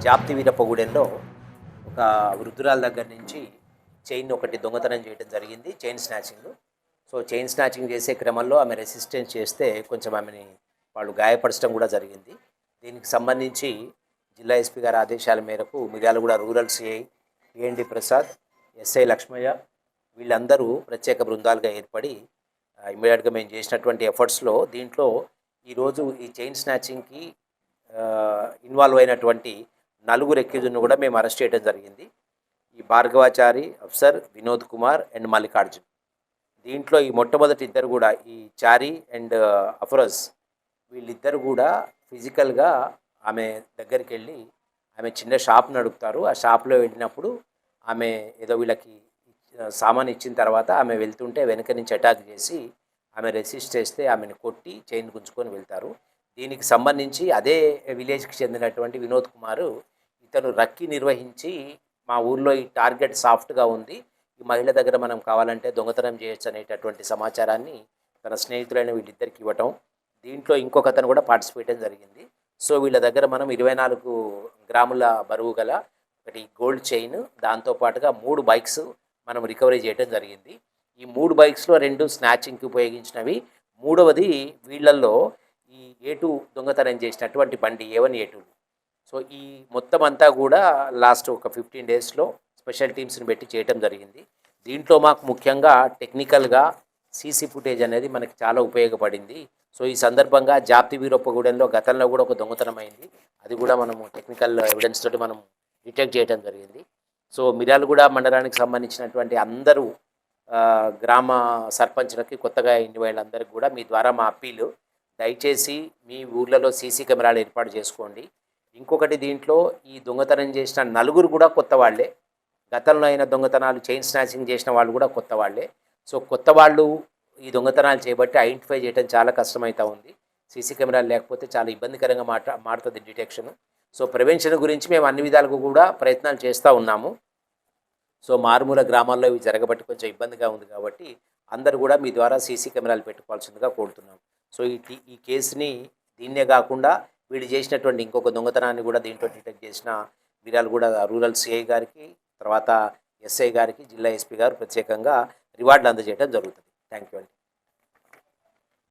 జాప్తి వీరప్పగూడెంలో ఒక వృద్ధురాల దగ్గర నుంచి చైన్ ఒకటి దొంగతనం చేయడం జరిగింది, chain snatching. So chain snatching చేసే క్రమంలో ఆమె రెసిస్టెన్స్ చేస్తే కొంచెం ఆమెని వాళ్ళు గాయపరచడం కూడా జరిగింది. దీనికి సంబంధించి జిల్లా ఎస్పీ గారి ఆదేశాల మేరకు Miryalaguda rural CI PND Prasad, SI Lakshmaiah వీళ్ళందరూ ప్రత్యేక బృందాలుగా ఏర్పడి ఇమ్మీడియట్గా మేము చేసినటువంటి ఎఫర్ట్స్లో దీంట్లో ఈరోజు ఈ చైన్ స్నాచింగ్కి ఇన్వాల్వ్ అయినటువంటి నలుగురు ఎక్యూజ్ను కూడా మేము అరెస్ట్ చేయడం జరిగింది. ఈ భార్గవాచారి, అఫ్సర్, వినోద్ కుమార్ అండ్ మల్లికార్జున్. దీంట్లో ఈ మొట్టమొదటి ఇద్దరు కూడా ఈ చారి అండ్ అఫ్రోజ్ వీళ్ళిద్దరు కూడా ఫిజికల్గా ఆమె దగ్గరికి వెళ్ళి ఆమె చిన్న షాప్ నడుపుతారు. ఆ షాప్లో వెళ్ళినప్పుడు ఆమె ఏదో వీళ్ళకి సామాన్ ఇచ్చిన తర్వాత ఆమె వెళ్తుంటే వెనక నుంచి అటాక్ చేసి ఆమె రెసిస్ట్ చేస్తే ఆమెను కొట్టి చైన్ గుంజుకొని వెళ్తారు. దీనికి సంబంధించి అదే విలేజ్కి చెందినటువంటి వినోద్ కుమారు ఇతను రక్కి నిర్వహించి మా ఊర్లో ఈ టార్గెట్ సాఫ్ట్గా ఉంది, ఈ మహిళ దగ్గర మనం కావాలంటే దొంగతనం చేయొచ్చు అనేటటువంటి సమాచారాన్ని తన స్నేహితులైన వీళ్ళిద్దరికి ఇవ్వటం, దీంట్లో ఇంకొకతను కూడా పార్టిసిపేట్ జరిగింది. సో వీళ్ళ దగ్గర మనం 24 గ్రాముల బరువు గల ఒకటి గోల్డ్ చైన్, దాంతోపాటుగా 3 బైక్స్ మనం రికవరీ చేయడం జరిగింది. ఈ 3 బైక్స్లో 2 స్నాచింగ్కి ఉపయోగించినవి, మూడవది వీళ్ళల్లో ఈ A2 దొంగతనం చేసినటువంటి బండి A1 A2. సో ఈ మొత్తం అంతా కూడా లాస్ట్ ఒక 15 డేస్లో స్పెషల్ టీమ్స్ని పెట్టి చేయడం జరిగింది. దీంట్లో మాకు ముఖ్యంగా టెక్నికల్గా సీసీ ఫుటేజ్ అనేది మనకి చాలా ఉపయోగపడింది. సో ఈ సందర్భంగా జాప్తి వీరప్పగూడెంలో గతంలో కూడా ఒక దొంగతనం అయింది, అది కూడా మనము టెక్నికల్ ఎవిడెన్స్ తోటి మనం డిటెక్ట్ చేయడం జరిగింది. సో మిర్యాలగూడ మండలానికి సంబంధించినటువంటి అందరూ గ్రామ సర్పంచ్లకి, కొత్తగా ఎన్ని వాళ్ళందరికీ కూడా మీ ద్వారా మా అప్పీలు, దయచేసి మీ ఊర్లలో సీసీ కెమెరాలు ఏర్పాటు చేసుకోండి. ఇంకొకటి, దీంట్లో ఈ దొంగతనం చేసిన నలుగురు కూడా కొత్త వాళ్ళే. గతంలో అయిన దొంగతనాలు చైన్ స్నాచింగ్ చేసిన వాళ్ళు కూడా కొత్త వాళ్ళే. సో కొత్త వాళ్ళు ఈ దొంగతనాలు చేయబట్టి ఐడెంటిఫై చేయడం చాలా కష్టమవుతూ ఉంది. సీసీ కెమెరాలు లేకపోతే చాలా ఇబ్బందికరంగా మారుతుంది డిటెక్షన్. సో ప్రివెన్షన్ గురించి మేము అన్ని విధాలుగా కూడా ప్రయత్నాలు చేస్తూ ఉన్నాము. సో మారుమూల గ్రామాల్లో ఇవి జరగబట్టి కొంచెం ఇబ్బందిగా ఉంది కాబట్టి అందరూ కూడా మీ ద్వారా సీసీ కెమెరాలు పెట్టుకోవాల్సిందిగా కోరుతున్నాం. సో ఈ కేసుని దీన్నే కాకుండా వీళ్ళు చేసినటువంటి ఇంకొక దొంగతనాన్ని కూడా దీంట్లో డిటెక్ట్ చేసిన మిర్యాలగూడ రూరల్ సిఐ గారికి, తర్వాత ఎస్ఐ గారికి జిల్లా ఎస్పీ గారు ప్రత్యేకంగా రివార్డులు అందజేయడం జరుగుతుంది. థ్యాంక్ యూ అండి.